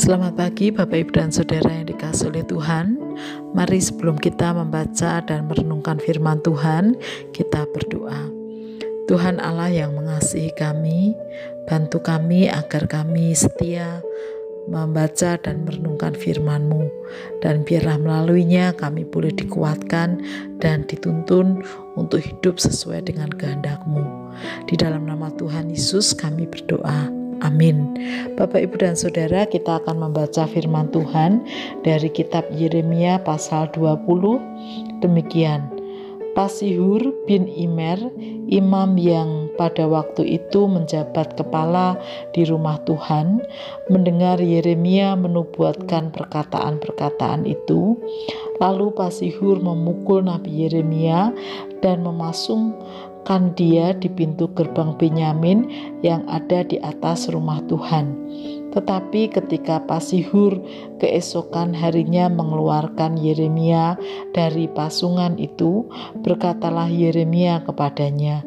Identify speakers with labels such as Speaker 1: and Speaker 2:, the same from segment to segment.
Speaker 1: Selamat pagi Bapak Ibu dan Saudara yang dikasihi oleh Tuhan. Mari sebelum kita membaca dan merenungkan firman Tuhan, kita berdoa. Tuhan Allah yang mengasihi kami, bantu kami agar kami setia membaca dan merenungkan firman-Mu, dan biarlah melaluinya kami boleh dikuatkan dan dituntun untuk hidup sesuai dengan kehendak-Mu. Di dalam nama Tuhan Yesus kami berdoa. Amin. Bapak, Ibu, dan Saudara, kita akan membaca firman Tuhan dari kitab Yeremia pasal 20. Demikian, Pasihur bin Immer, imam yang pada waktu itu menjabat kepala di rumah Tuhan, mendengar Yeremia menubuatkan perkataan-perkataan itu. Lalu Pasihur memukul Nabi Yeremia dan memasungkan dia di pintu gerbang Benyamin yang ada di atas rumah Tuhan. Tetapi ketika Pasihur keesokan harinya mengeluarkan Yeremia dari pasungan itu, berkatalah Yeremia kepadanya,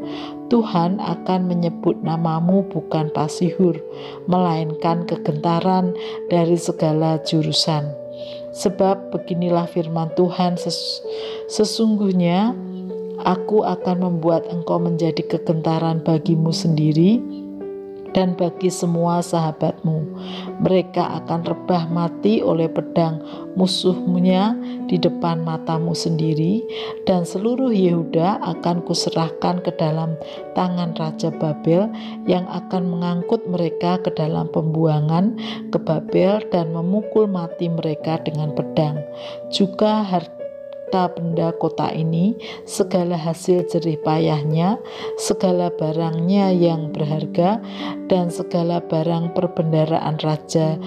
Speaker 1: Tuhan akan menyebut namamu bukan Pasihur, melainkan kegentaran dari segala jurusan. Sebab beginilah firman Tuhan, sesungguhnya aku akan membuat engkau menjadi kegentaran bagimu sendiri dan bagi semua sahabatmu. Mereka akan rebah mati oleh pedang musuhnya di depan matamu sendiri, dan seluruh Yehuda akan kuserahkan ke dalam tangan Raja Babel yang akan mengangkut mereka ke dalam pembuangan ke Babel dan memukul mati mereka dengan pedang. Juga harta benda kota ini, segala hasil jerih payahnya, segala barangnya yang berharga, dan segala barang perbendaraan Raja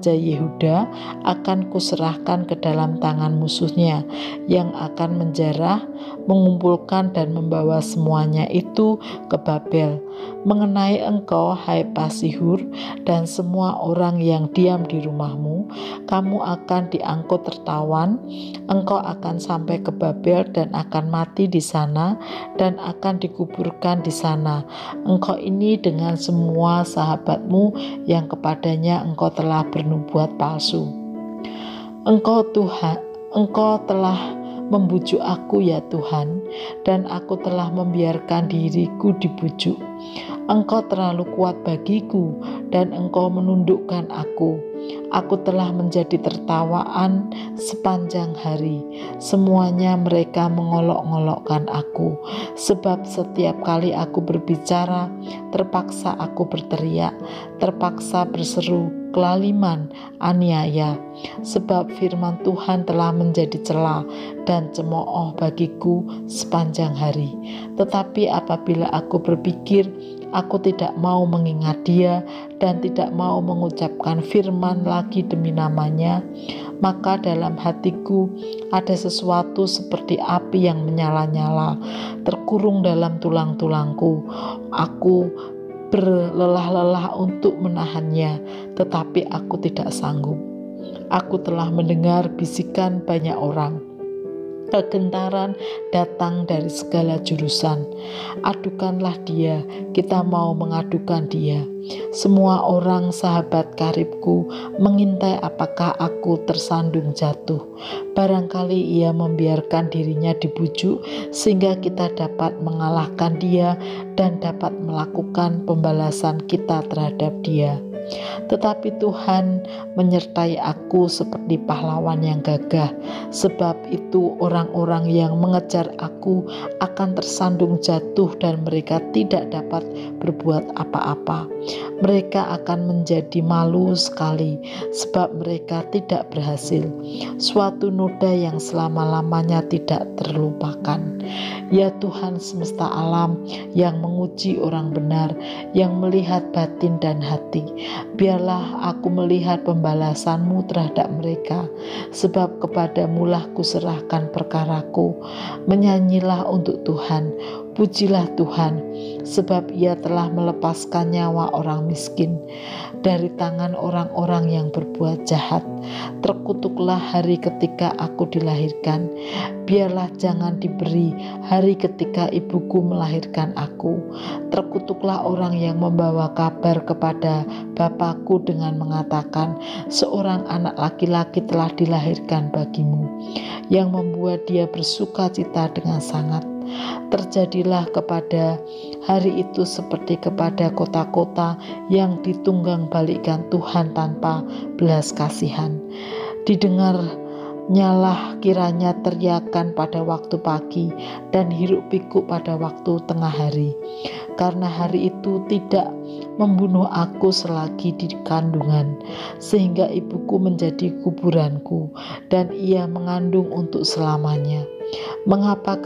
Speaker 1: Yehuda akan kuserahkan ke dalam tangan musuhnya, yang akan menjarah, mengumpulkan dan membawa semuanya itu ke Babel. Mengenai engkau, hai Pasihur, dan semua orang yang diam di rumahmu, kamu akan diangkut tertawan, engkau akan sampai ke Babel dan akan mati di sana dan akan dikuburkan di sana. Engkau ini dengan semua sahabatmu yang kepadanya engkau telah bernubuat palsu. Engkau telah membujuk aku ya Tuhan, dan aku telah membiarkan diriku dibujuk. Engkau terlalu kuat bagiku, dan engkau menundukkan aku. Aku telah menjadi tertawaan sepanjang hari. Semuanya mereka mengolok-ngolokkan aku. Sebab setiap kali aku berbicara, terpaksa aku berteriak, terpaksa berseru, kelaliman, aniaya. Sebab firman Tuhan telah menjadi cela dan cemooh bagiku sepanjang hari. Tetapi apabila aku berpikir, aku tidak mau mengingat dia dan tidak mau mengucapkan firman lagi demi namanya, maka dalam hatiku ada sesuatu seperti api yang menyala-nyala, terkurung dalam tulang-tulangku. Aku berlelah-lelah untuk menahannya, tetapi aku tidak sanggup. Aku telah mendengar bisikan banyak orang. Kegentaran datang dari segala jurusan. Adukanlah dia, kita mau mengadukan dia. Semua orang sahabat karibku mengintai apakah aku tersandung jatuh. Barangkali ia membiarkan dirinya dibujuk sehingga kita dapat mengalahkan dia dan dapat melakukan pembalasan kita terhadap dia. Tetapi Tuhan menyertai aku seperti pahlawan yang gagah. Sebab itu orang-orang yang mengejar aku akan tersandung jatuh dan mereka tidak dapat berbuat apa-apa. Mereka akan menjadi malu sekali sebab mereka tidak berhasil. Suatu noda yang selama-lamanya tidak terlupakan. Ya Tuhan semesta alam yang menguji orang benar, yang melihat batin dan hati, biarlah aku melihat pembalasan-Mu terhadap mereka, sebab kepadamu lah kuserahkan perkaraku. Menyanyilah untuk Tuhan, Pujilah Tuhan, sebab Ia telah melepaskan nyawa orang miskin dari tangan orang-orang yang berbuat jahat. Terkutuklah hari ketika aku dilahirkan. Biarlah jangan diberi hari ketika ibuku melahirkan aku. Terkutuklah orang yang membawa kabar kepada bapakku dengan mengatakan, seorang anak laki-laki telah dilahirkan bagimu, yang membuat dia bersuka cita dengan sangat. Terjadilah kepada hari itu seperti kepada kota-kota yang ditunggang balikkan Tuhan tanpa belas kasihan. Didengarnyalah kiranya teriakan pada waktu pagi dan hiruk pikuk pada waktu tengah hari. Karena hari itu tidak membunuh aku selagi di kandungan, sehingga ibuku menjadi kuburanku dan ia mengandung untuk selamanya. Mengapa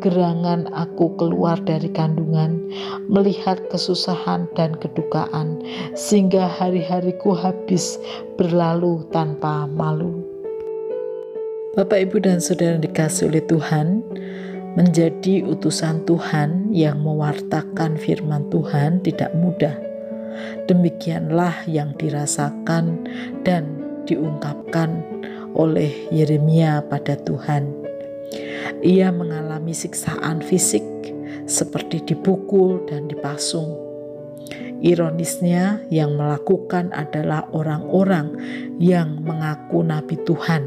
Speaker 1: gerangan aku keluar dari kandungan, melihat kesusahan dan kedukaan, sehingga hari-hariku habis berlalu tanpa malu. Bapak, Ibu, dan Saudara yang dikasihi oleh Tuhan, menjadi utusan Tuhan yang mewartakan firman Tuhan tidak mudah. Demikianlah yang dirasakan dan diungkapkan oleh Yeremia pada Tuhan. Ia mengalami siksaan fisik seperti dipukul dan dipasung. Ironisnya, yang melakukan adalah orang-orang yang mengaku nabi Tuhan,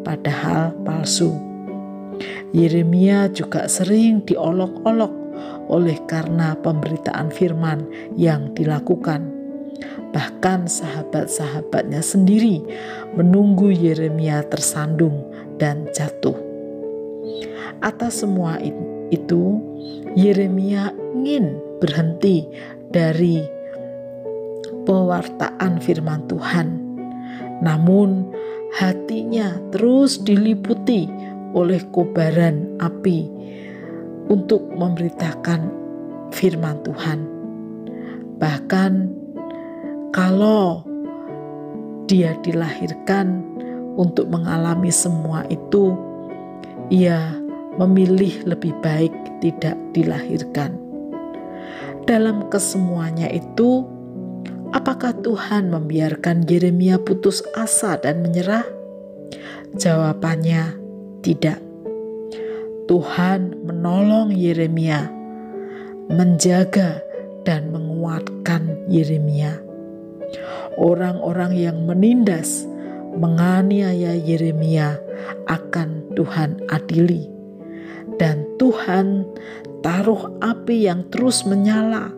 Speaker 1: padahal palsu. Yeremia juga sering diolok-olok oleh karena pemberitaan firman yang dilakukan. Bahkan sahabat-sahabatnya sendiri menunggu Yeremia tersandung dan jatuh. Atas semua itu, Yeremia ingin berhenti dari pewartaan firman Tuhan. Namun hatinya terus diliputi oleh kobaran api untuk memberitakan firman Tuhan. Bahkan kalau dia dilahirkan untuk mengalami semua itu, ia memilih lebih baik tidak dilahirkan. Dalam kesemuanya itu, apakah Tuhan membiarkan Yeremia putus asa dan menyerah? Jawabannya tidak. Tuhan menolong Yeremia, menjaga dan menguatkan Yeremia. Orang-orang yang menindas, menganiaya Yeremia akan Tuhan adili. Dan Tuhan taruh api yang terus menyala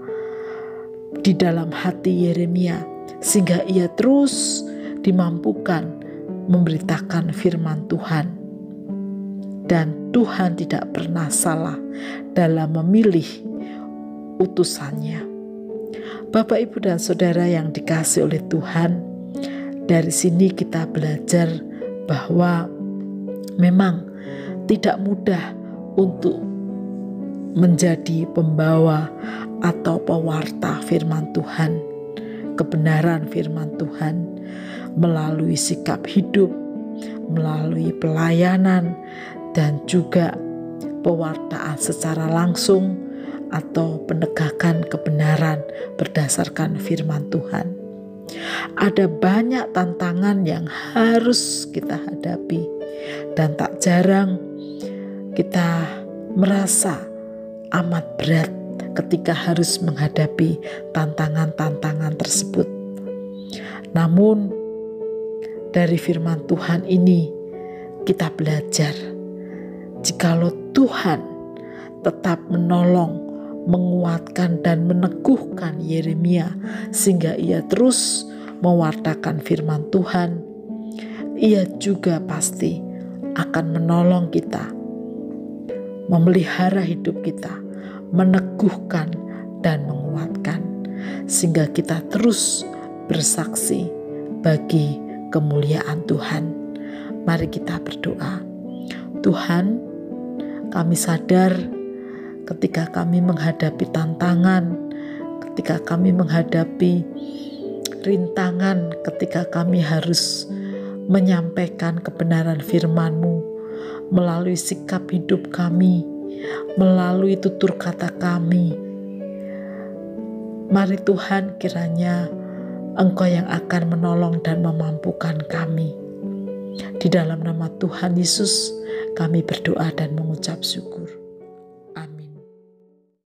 Speaker 1: di dalam hati Yeremia, sehingga ia terus dimampukan memberitakan firman Tuhan. Dan Tuhan tidak pernah salah dalam memilih utusannya. Bapak, Ibu, dan Saudara yang dikasihi oleh Tuhan, dari sini kita belajar bahwa memang tidak mudah untuk menjadi pembawa atau pewarta firman Tuhan, kebenaran firman Tuhan, melalui sikap hidup, melalui pelayanan, dan juga pewartaan secara langsung atau penegakan kebenaran berdasarkan firman Tuhan. Ada banyak tantangan yang harus kita hadapi, dan tak jarang kita merasa amat berat ketika harus menghadapi tantangan-tantangan tersebut. Namun dari firman Tuhan ini kita belajar, jikalau Tuhan tetap menolong, menguatkan dan meneguhkan Yeremia sehingga ia terus mewartakan firman Tuhan, ia juga pasti akan menolong kita, memelihara hidup kita, meneguhkan dan menguatkan, sehingga kita terus bersaksi bagi kemuliaan Tuhan. Mari kita berdoa. Tuhan, kami sadar ketika kami menghadapi tantangan, ketika kami menghadapi rintangan, ketika kami harus menyampaikan kebenaran firman-Mu melalui sikap hidup kami, melalui tutur kata kami. Mari Tuhan, kiranya Engkau yang akan menolong dan memampukan kami. Di dalam nama Tuhan Yesus kami berdoa dan mengucap syukur.